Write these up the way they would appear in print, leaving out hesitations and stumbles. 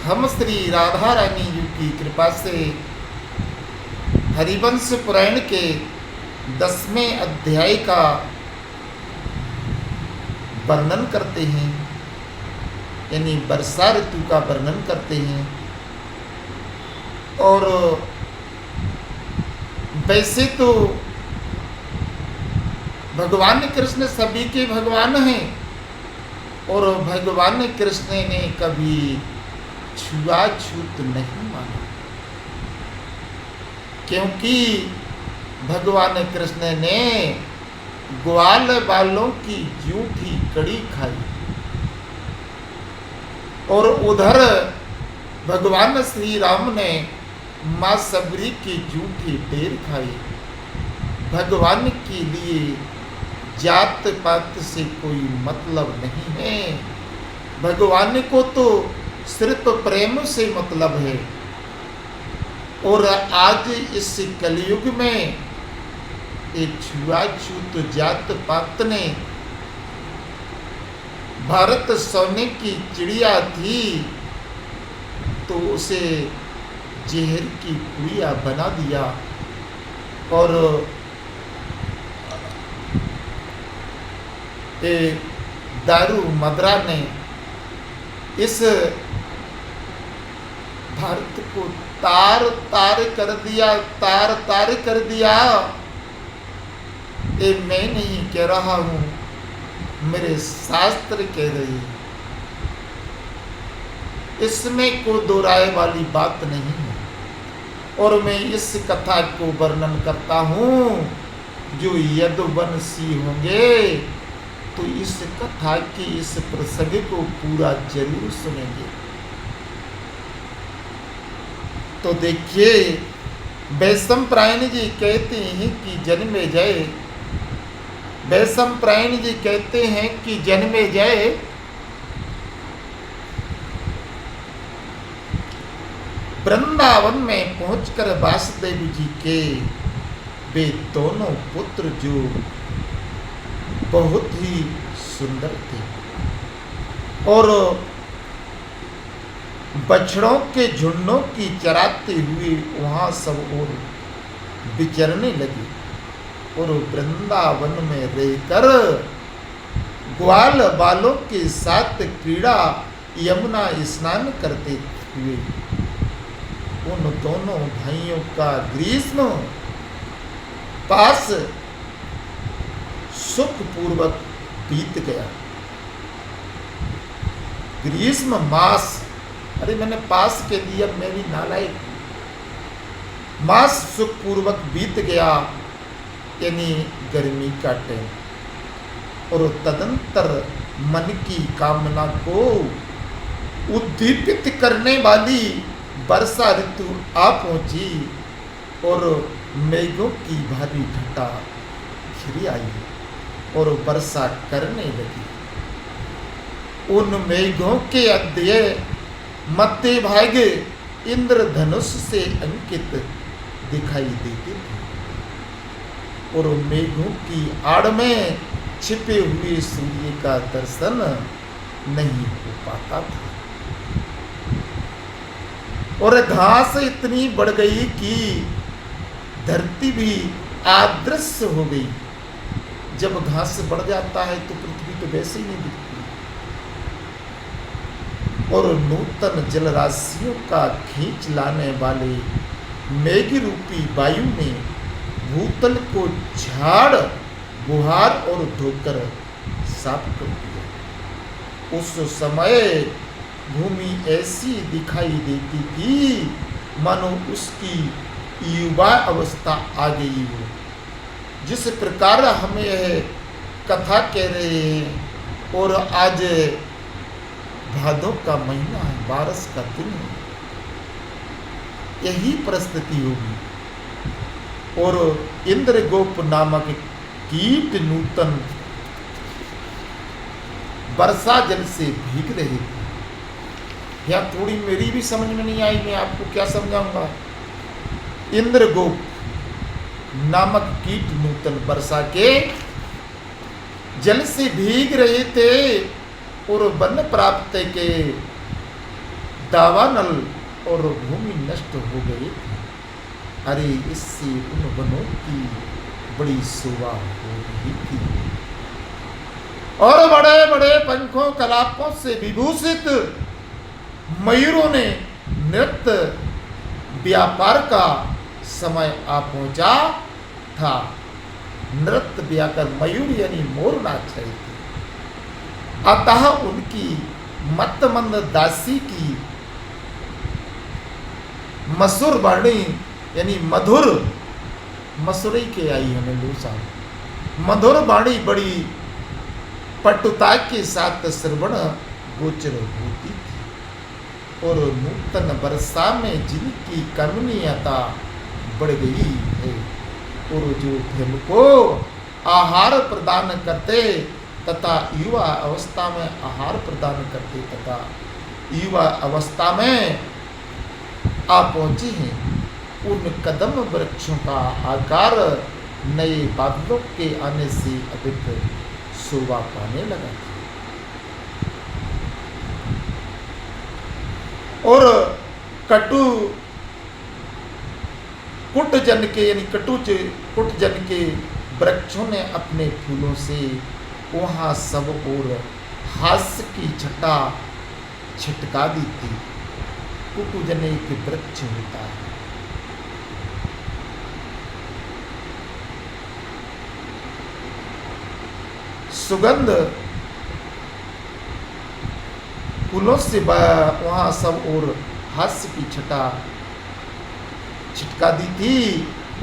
हम श्री राधा रानी जी की कृपा से हरिवंश पुराण के 10वें अध्याय का वर्णन करते हैं, यानी वर्षा ऋतु का वर्णन करते हैं। और वैसे तो भगवान कृष्ण सभी के भगवान हैं और भगवान कृष्ण ने कभी छुआछूत नहीं माना, क्योंकि भगवान कृष्ण ने ग्वाल बालों की जूठी कड़ी खाई और उधर भगवान श्री राम ने माँ सबरी की जूठी ढेर खाई। भगवान के लिए जात पात से कोई मतलब नहीं है, भगवान को तो सिर्फ प्रेम से मतलब है। और आज इस कलयुग में एक छुआछूत जात पात ने, भारत सोने की चिड़िया थी तो उसे जहर की पुड़िया बना दिया और दारू मदरा ने इस भारत को तार तार कर दिया, तार तार कर दिया। ये मैं नहीं कह रहा हूं, मेरे शास्त्र कह रहे हैं। इसमें कोई दो राय वाली बात नहीं है। और मैं इस कथा को वर्णन करता हूं, जो यदुवंशी होंगे तो इस कथा की इस प्रसंग को पूरा जरूर सुनेंगे। तो देखिए, वैशंपायन जी कहते हैं कि जन्मेजय, वैशंपायन जी कहते हैं कि जन्मेजय वृंदावन में पहुंचकर वासुदेव जी के वे दोनों पुत्र जो बहुत ही सुंदर थे और बछड़ों के झुंडों की चराते हुए वहां सब और विचरने लगे और वृंदावन में रहकर ग्वाल बालों के साथ क्रीड़ा यमुना स्नान करते हुए उन दोनों भाइयों का ग्रीष्म पास सुखपूर्वक बीत गया। ग्रीष्म मास, अरे मैंने पास के दिया, मैं भी नालायक। मास सुखपूर्वक बीत गया, यानी गर्मी का टाइम। और तदंतर मन की कामना को उद्दीपित करने वाली वर्षा ऋतु आ पहुंची और मेघों की भारी घटा घिरी आई और वर्षा करने लगी। उन मेघों के अध्यय मध्य भाग इंद्रधनुष से अंकित दिखाई देते थे और मेघों की आड़ में छिपे हुए सूर्य का दर्शन नहीं हो पाता था। और घास इतनी बढ़ गई कि धरती भी अदृश्य हो गई। जब घास बढ़ जाता है तो पृथ्वी तो वैसे ही नहीं दिखती। और नूतन जलराशियों का खींच लाने वाले मेघ रूपी वायु ने भूतल को झाड़ बुहार और धोकर साफ कर दिया। उस समय भूमि ऐसी दिखाई देती थी मानो उसकी युवा अवस्था आ गई हो। जिस प्रकार हम यह कथा कह रहे हैं और आज भादों का महीना है, बारिश का दिन है, यही परिस्थिति होगी। और इंद्रगोप नामक कीट नूतन वर्षा जल से भीग रहे थे। या थोड़ी मेरी भी समझ में नहीं आई, मैं आपको क्या समझाऊंगा। इंद्रगोप नामक कीट नूतन वर्षा के जल से भीग रहे थे और वन प्राप्त के दावानल और भूमि नष्ट हो गई थी। अरे इससे उन वनों की बड़ी शोभा हो रही थी और बड़े बड़े पंखों कलापों से विभूषित मयूरों ने नृत्य व्यापार का समय आ पहुंचा था। नृत्य व्याकर मयूर यानी मोर नाच रहे थे। अतः उनकी मतमंद दासी की मसुर वाणी यानी मधुर मसुरई के आई हमें लूसा मधुर वाणी बड़ी पटुता के साथ श्रवण गोचर होती थी और नूतन वर्षा में जिनकी कमनीयता बढ़ गई है और जो धर्म को आहार प्रदान करते तथा युवा अवस्था में आहार प्रदान करते तथा युवा अवस्था में आ पहुंचे हैं, उन कदम वृक्षों का आकार नए बादलों के आने से अधिक शोभा पाने लगा था। और कुटजन के यानी कुटजन के वृक्षों ने अपने फूलों से वहाँ सब और हास्य की छटा छिटका दी थी। कुटुजन एक वृक्ष होता है। सुगंध फूलों से वहाँ सब और हास्य की छटा छिटका दी थी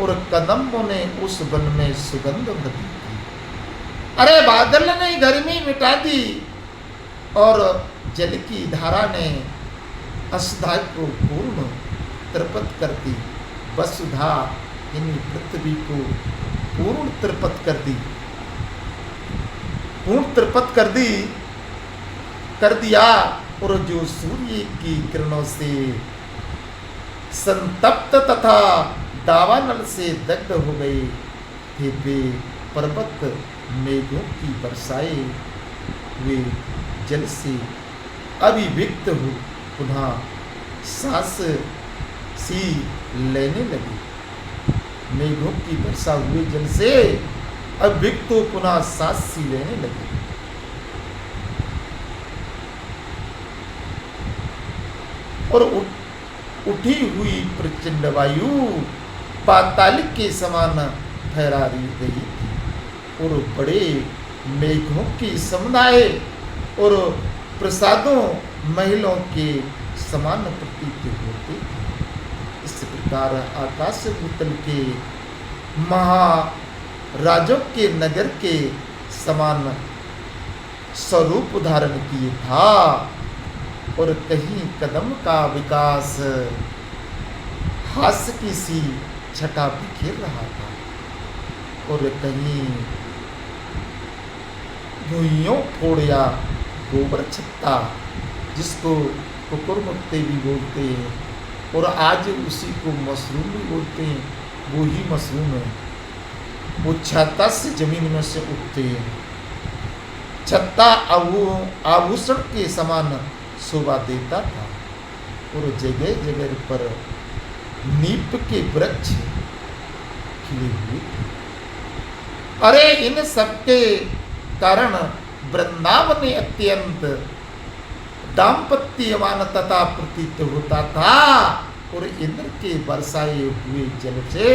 और कदम्बों ने उस वन में सुगंध भर दी थी। अरे बादल ने गर्मी मिटा दी और जल की धारा ने असुधा को पूर्ण तृप्त कर दी। वसुधा यानी पृथ्वी को पूर्ण तृप्त कर दिया और जो सूर्य की किरणों से संतप्त तथा दावानल से दग्ध हो गए थे, वे पर्वत मेघों की बरसाए हुए जल से अभिव्यक्त हो पुनः सांस सी लेने लगे। मेघों की वर्षा हुए जल से अभिव्यक्त हो पुनः सांस सी लेने लगे। और उठी हुई प्रचंड वायु पाताल के समान फहरा गई थी और बड़े मेघों की समुदाय और प्रसादों महलों के समान प्रतीत होते थे। इस प्रकार आकाश भूतल के महाराजों के नगर के समान स्वरूप धारण किए था और कहीं कदम का विकास हास्य की सी छटा बिखेर रहा था और कहीं भूइयों फोड़िया गोबर छत्ता जिसको कुकुरमुत्ते भी बोलते हैं और आज उसी को मशरूम भी बोलते हैं, वो ही मशरूम है। वो छत्ता से जमीन में से उठते हैं। छत्ता आभूषण के समान शोभा देता था और जगह जगह पर नीप के वृक्ष खिले हुए थे। अरे इन सबके कारण वृंदावन अत्यंत दाम्पत्यमान तथा प्रतीत होता था और इंद्र के बरसाए हुए जल से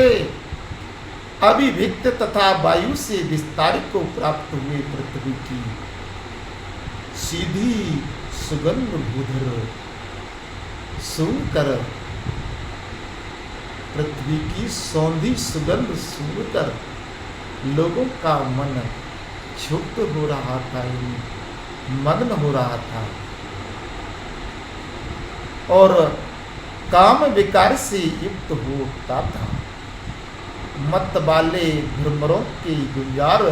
अभिव्यक्त तथा वायु से विस्तार को प्राप्त हुए पृथ्वी की सीधी सुगंध भूधर सुनकर पृथ्वी की सौंधी सुगंध सुनकर लोगों का मन क्षुब्ध हो रहा था, मग्न हो रहा था और काम विकार से युक्त होता था। मत वाले भ्रमरों की गुंजार,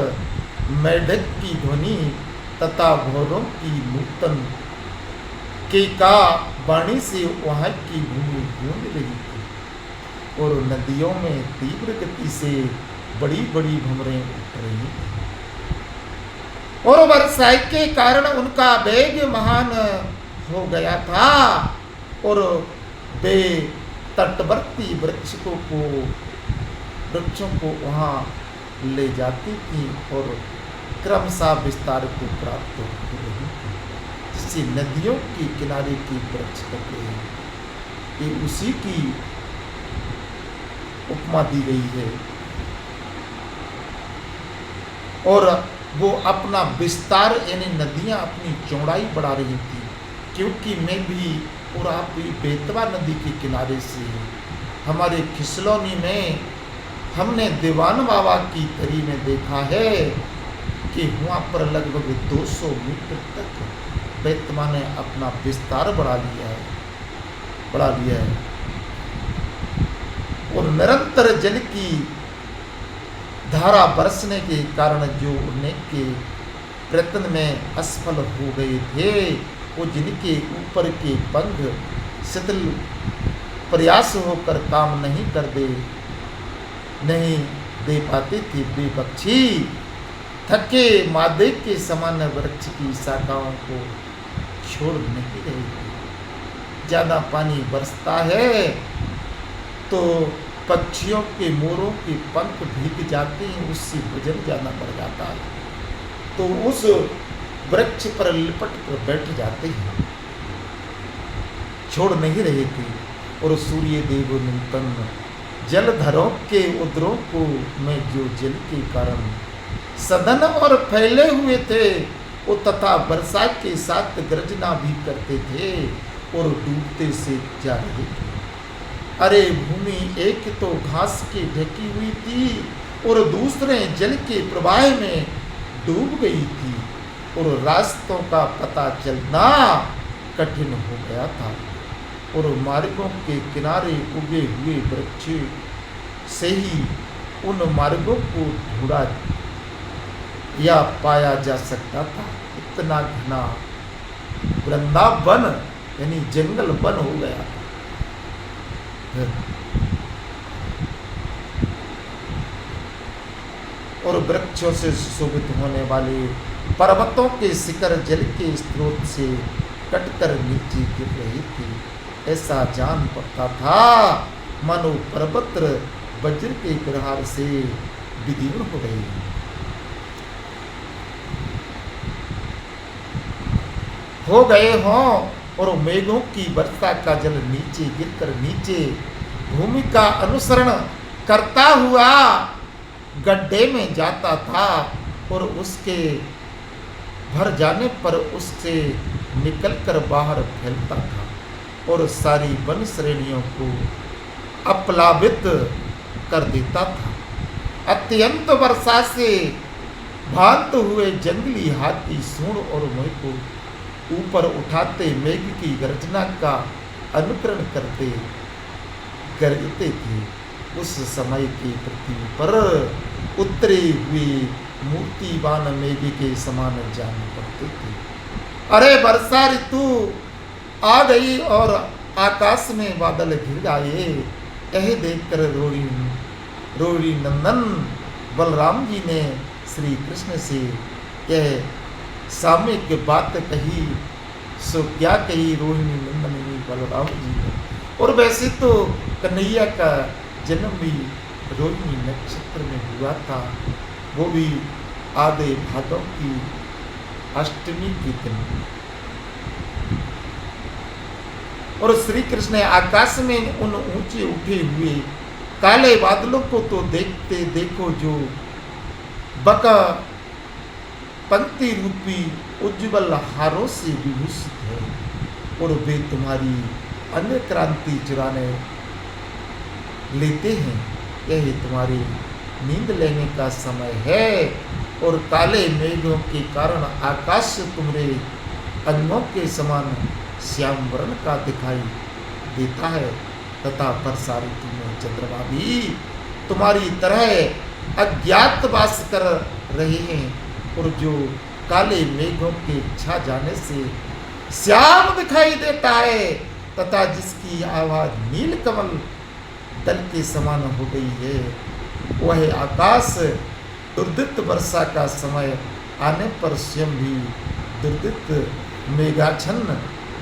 मेढक की ध्वनि तथा भौरों की नूतन के का वाणी से वहाँ की भूमि गूंज रही थी और नदियों में तीव्र गति से बड़ी बड़ी भंवरें उठ रही थी और वर्षा के कारण उनका वेग महान हो गया था और वे तटवर्ती वृक्षों को वहाँ ले जाती थी और क्रमशः विस्तार को प्राप्त हो रही थी। जिसे नदियों के किनारे की वृक्ष कहते हैं, ये उसी की उपमा दी गई है। और वो अपना विस्तार यानी नदियाँ अपनी चौड़ाई बढ़ा रही थी, क्योंकि मैं भी और आप भी बेतवा नदी के किनारे से हैं। हमारे खिसलौनी में हमने दीवान बाबा की तरी में देखा है कि वहाँ पर लगभग 200 मीटर तक बेतवा ने अपना विस्तार बढ़ा लिया है। और निरंतर जल की धारा बरसने के कारण जो उड़ने के प्रयत्न में असफल हो गए थे, वो जिनके ऊपर के पंख शिथिल प्रयास होकर काम नहीं दे पाते थे, वे पक्षी थके मादे के समान वृक्ष की शाखाओं को छोड़ नहीं रहे थे। ज़्यादा पानी बरसता है तो पक्षियों के मोरों के पंख भीग जाते हैं, उससे वजन ज़्यादा बढ़ जाता है, तो उस वृक्ष पर लिपट कर बैठ जाते हैं, छोड़ नहीं रहे थे। और सूर्य देव नूतन जलधरों के उदरों को में जो जल के कारण सदन और फैले हुए थे, वो तथा वर्षा के साथ गर्जना भी करते थे और डूबते से जा रहे थे। अरे भूमि एक तो घास की ढकी हुई थी और दूसरे जल के प्रवाह में डूब गई थी, और रास्तों का पता चलना कठिन हो गया था। और मार्गों के किनारे उगे हुए वृक्ष से ही उन मार्गों को ढूंढा या पाया जा सकता था। इतना घना वृंदावन यानी जंगल वन हो गया था। और वृक्षों से सुशोभित होने वाले पर्वतों के शिखर जल के स्रोत से कटकर नीचे गिर रही थी। ऐसा जान पड़ता था मानो पर्वत वज्र के प्रहार से विदीर्ण हो गई हो गए हों, और मेघों की वर्षा का जल नीचे गिरकर नीचे भूमि का अनुसरण करता हुआ गड्ढे में जाता था, और उसके भर जाने पर उससे निकलकर बाहर फैलता था और सारी वन श्रेणियों को अपलावित कर देता था। अत्यंत वर्षा से भांत हुए जंगली हाथी सूंड और मोह को ऊपर उठाते मेघ की गर्जना का अनुकरण करते गरजते थे। उस समय की पृथ्वी पर उतरे हुए मूर्तिवान मेघ के समान जान पड़ते थे। अरे वर्षा ऋतु आ गई और आकाश में बादल घिर आए। यह देखकर रोड़ी नंदन बलराम जी ने श्री कृष्ण से यह सामयिक बात कही। सो क्या कही रोहिणी नंदन बलराम जी ने। और वैसे तो कन्हैया का जन्म भी रोहिणी नक्षत्र में हुआ था, वो भी आधे भादों की अष्टमी के दिन। और श्री कृष्ण आकाश में उन ऊंचे उठे हुए काले बादलों को तो देखते देखो जो बका पंक्ति रूपी उज्ज्वल हारों से विभूषित है, और वे तुम्हारी अन्य क्रांति चुराने लेते हैं। यही तुम्हारी नींद लेने का समय है, और काले मेघों के कारण आकाश तुम्हारे अंगों के समान श्याम वर्ण का दिखाई देता है, तथा वर्षा ऋतु में चंद्रमा भी तुम्हारी तरह अज्ञातवास कर रहे हैं, और जो काले मेघों के छा जाने से श्याम दिखाई देता है, तथा जिसकी आवाज नीलकमल दल के समान हो गई है, वह आकाश दुर्दित वर्षा का समय आने पर स्वयं भी दुर्दित मेघाच्छन्न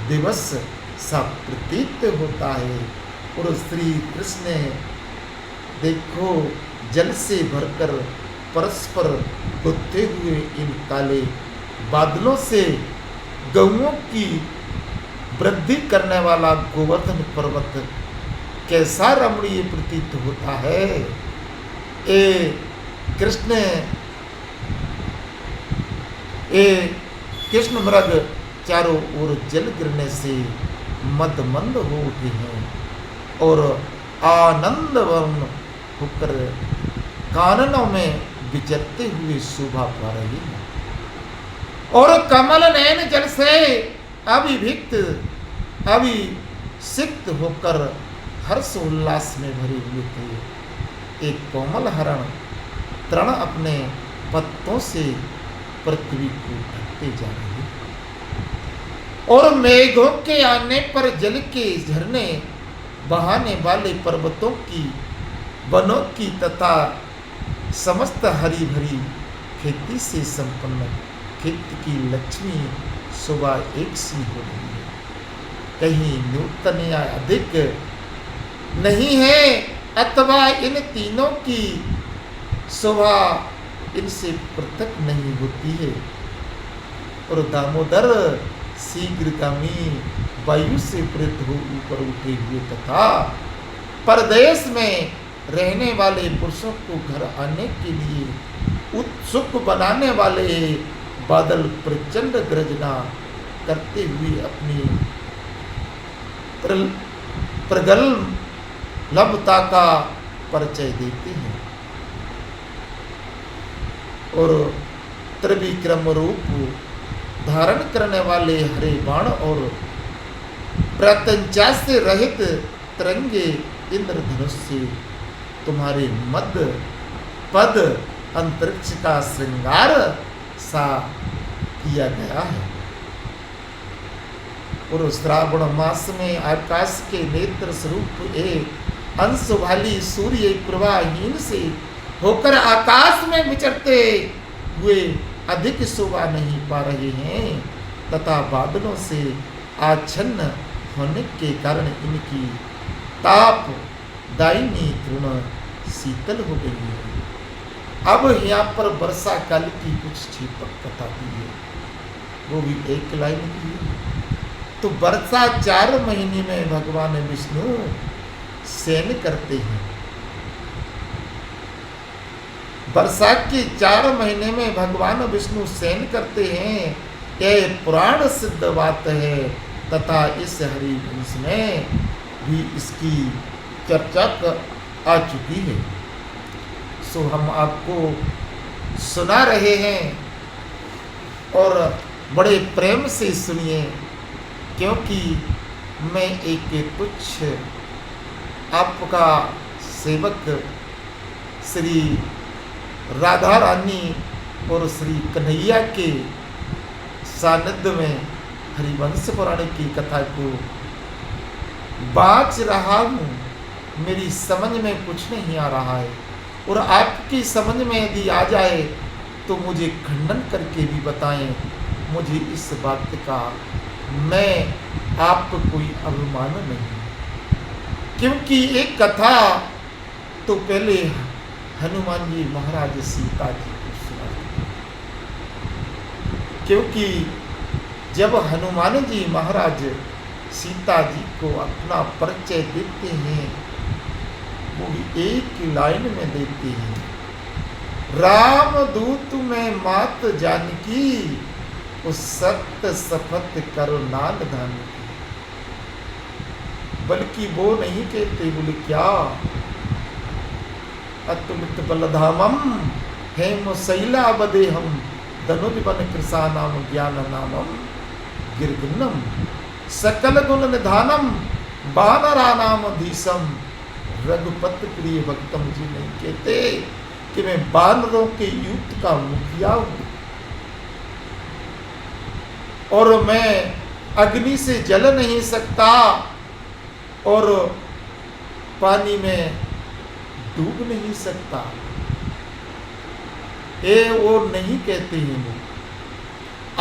दिवस सा प्रतीत होता है। और श्री कृष्ण देखो जल से भरकर परस्पर गुत्थे हुए इन काले बादलों से गौओं की वृद्धि करने वाला गोवर्धन पर्वत कैसा रमणीय प्रतीत होता है। ए कृष्ण मृग चारों ओर जल गिरने से मदमंद हो उठे हैं और आनंदवन होकर काननों में विचरते हुए शोभा पा रही है। और कमल नयन जल से अभिषिक्त होकर हर्ष उल्लास में भरे हुए थे। एक कोमल हरण तृण अपने पत्तों से पृथ्वी को ढकते जा रहे और मेघों के आने पर जल के झरने बहाने वाले पर्वतों की वनों की तथा समस्त हरी भरी खेती से संपन्न खेत की लक्ष्मी शोभा एक सी हो रही है। कहीं नूतन या अधिक नहीं है अथवा इन तीनों की शोभा इनसे पृथक नहीं होती है। और दामोदर शीघ्रगामी वायु से प्रेरित हो ऊपर उठे हुए तथा परदेश में रहने वाले पुरुषों को घर आने के लिए उत्सुक बनाने वाले बादल प्रचंड गर्जना करते हुए अपनी प्रगल्भता का परिचय देते हैं और त्रिविक्रम रूप धारण करने वाले हरे बाण और प्रत्यंचा से रहित तिरंगे इंद्रधनुष से तुम्हारे मध्य पद अंतरिक्ष का श्रृंगार सा किया गया है। और श्रावण मास में आकाश के नेत्र स्वरूप एक अंश वाली सूर्य प्रवाहीन से होकर आकाश में विचरते हुए अधिक शोभा नहीं पा रहे हैं तथा बादलों से आच्छन्न होने के कारण इनकी ताप दायनी तृण शीतल हो गई है। अब यहाँ पर वर्षा काल की कुछ छिपक कथा दी है, वो भी एक लाइन की है। तो वर्षा 4 महीने में भगवान विष्णु शयन करते हैं। वर्षा के 4 महीने में भगवान विष्णु शयन करते हैं, यह पुराण सिद्ध बात है तथा इस हरिवंश में भी इसकी चर्चा आ चुकी है। सो हम आपको सुना रहे हैं और बड़े प्रेम से सुनिए, क्योंकि मैं एक कुछ आपका सेवक श्री राधा रानी और श्री कन्हैया के सानिध्य में हरिवंश पुराण की कथा को बाँच रहा हूँ। मेरी समझ में कुछ नहीं आ रहा है और आपकी समझ में यदि आ जाए तो मुझे खंडन करके भी बताएं। मुझे इस बात का मैं आपको कोई अभिमान नहीं, क्योंकि एक कथा तो पहले हनुमान जी महाराज सीता जी को सुनाते, क्योंकि जब हनुमान जी महाराज सीता जी को अपना परिचय देते हैं वो भी एक लाइन में देते हैं, राम दूत में मात जानकी उस सत्य शपथ करो नाल धान की। बल्कि वो नहीं कहते, बोले क्या अतुलित बलधामम हेम शैलावदेहम धनुज बन कृषा नाम ज्ञान नामम गिरगिन्नम सकल गुण निधानम बानरा नाम धीसम। रघुपति प्रिय भक्तम जी नहीं कहते कि मैं बानरों के युद्ध का मुखिया हूं और मैं अग्नि से जल नहीं सकता और पानी में डूब नहीं सकता। वो नहीं कहते हैं वो।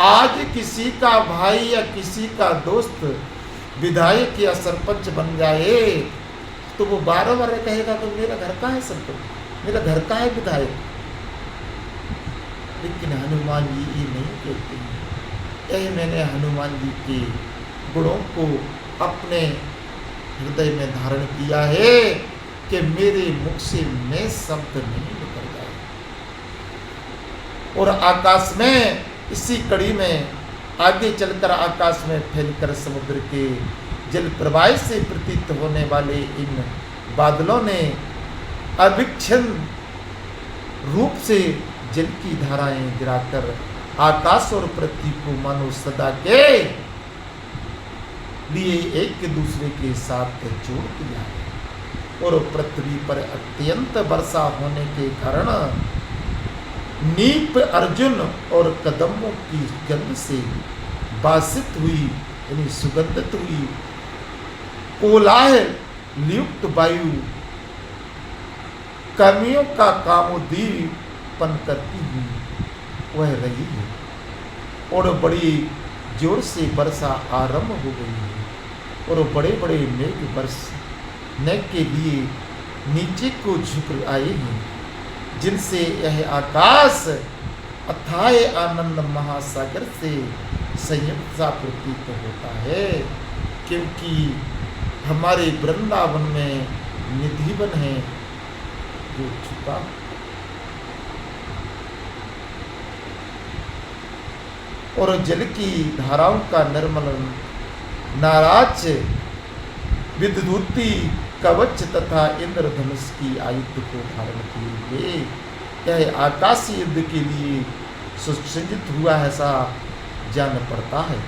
आज किसी का भाई या किसी का दोस्त विधायक या सरपंच बन जाए तो वो बार बार कहेगा कि मेरा घर का है सरपंच, मेरा घर का है विधायक। लेकिन हनुमान जी ये नहीं कहते हैं। यही मैंने हनुमान जी के गुणों को अपने हृदय में धारण किया है कि मेरे मुख से मैं शब्द नहीं निकल जाए। और आकाश में इसी कड़ी में आगे चलकर आकाश में फैलकर समुद्र के जल प्रवाह से प्रतीत होने वाले इन बादलों ने अविच्छिन्न रूप से जल की धाराएं गिराकर आकाश और पृथ्वी को मानो सदा के लिए एक दूसरे के साथ जोड़ दिया है। और पृथ्वी पर अत्यंत वर्षा होने के कारण नीप अर्जुन और कदमों की गंध से बासित हुई यानी सुगंधित हुई कोलाहल युक्त वायु कमियों का कामोदीपन करती हुई वह रही है। और बड़ी जोर से वर्षा आरंभ हो गई है और बड़े बड़े मेघ बरसने के लिए नीचे को झुक आए हैं, जिनसे यह आकाश अथाह आनंद महासागर से संयुक्त सा प्रतीत होता है। क्योंकि हमारे वृंदावन में निधिवन है जो छुपा और जल की धाराओं का निर्मल नाराज विद्युती कवच तथा इंद्रधनुष की आयुध को धारण किए हुए यह आकाशीय युद्ध के लिए सुसज्जित हुआ है ऐसा जान पड़ता है।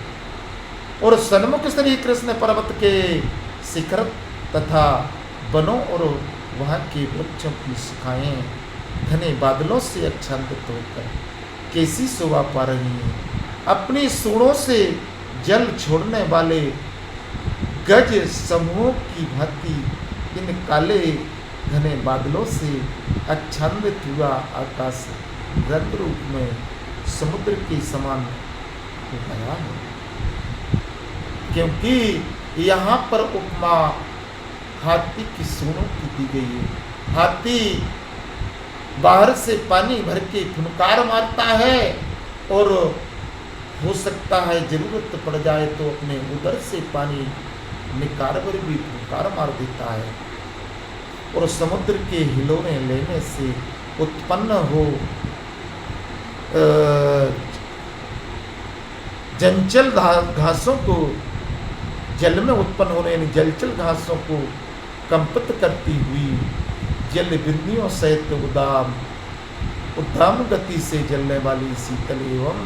और सन्मुख श्री कृष्ण पर्वत के शिखर तथा वनों और वहाँ के वृक्षों की शाखाएं घने बादलों से आच्छादित होकर कैसी शोभा पा रही हैं। अपनी सूढ़ों से जल छोड़ने वाले गज समूहों की भांति इन काले घने बादलों से आच्छादित हुआ आकाश रंग रूप में समुद्र के समान हो गया है। क्योंकि यहाँ पर उपमा हाथी की सूढ़ों की दी गई है। हाथी बाहर से पानी भर के फुनकार मारता है और हो सकता है जरूरत पड़ जाए तो अपने उदर से पानी निकाल कर भी फुनकार मार देता है। और समुद्र के हिलोने लेने से उत्पन्न हो जंचल घासों को जल में उत्पन्न होने यानी जलचल घासों को कंपित करती हुई जल बिंदियों सहित उद्दाम गति से जलने वाली शीतल एवं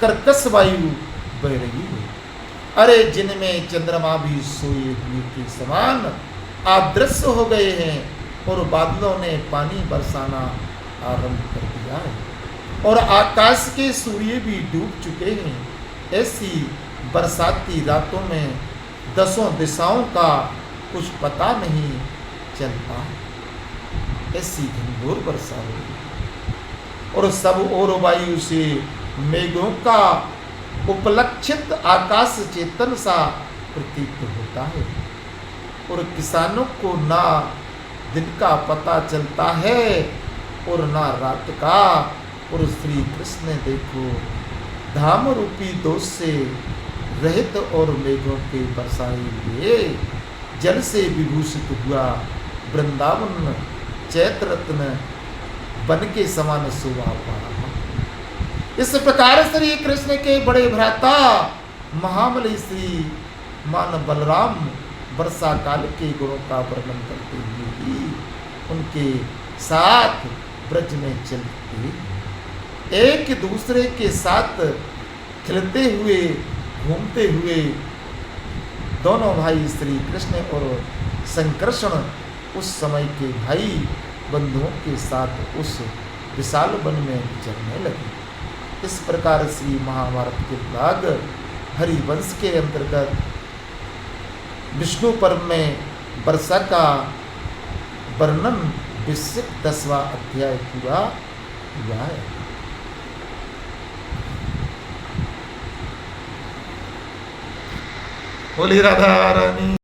कर्कश वायु बह रही है। अरे जिनमें चंद्रमा भी सोए हुए के समान अदृश्य हो गए हैं और बादलों ने पानी बरसाना आरंभ कर दिया है और आकाश के सूर्य भी डूब चुके हैं। ऐसी बरसाती रातों में दसों दिशाओं का कुछ पता नहीं चलता, ऐसी घनघोर वर्षा हो रही और सब और वायु से मेघों का उपलक्षित आकाश चेतन सा प्रतीत होता है। और किसानों को ना दिन का पता चलता है और ना रात का। और श्री कृष्ण देखो धाम रूपी दोष से रहित और मेघों के बरसाए हुए जल से विभूषित हुआ वृंदावन चैत्र रत्न बन के समान शोभा पा रहा। इस प्रकार श्री कृष्ण के बड़े भ्राता महाबली श्री मान बलराम वर्षा काल के गुणों का वर्णन करते हुए ही उनके साथ ब्रज में चलते एक दूसरे के साथ खिलते हुए घूमते हुए दोनों भाई श्री कृष्ण और संकर्षण उस समय के भाई बंधुओं के साथ उस विशाल वन में विचरने लगे। इस प्रकार श्री महाभारत के भाग हरिवंश के अंतर्गत विष्णु पर्व में वर्षा का वर्णन 10वां अध्याय पूरा हुआ है। बोली राधा रानी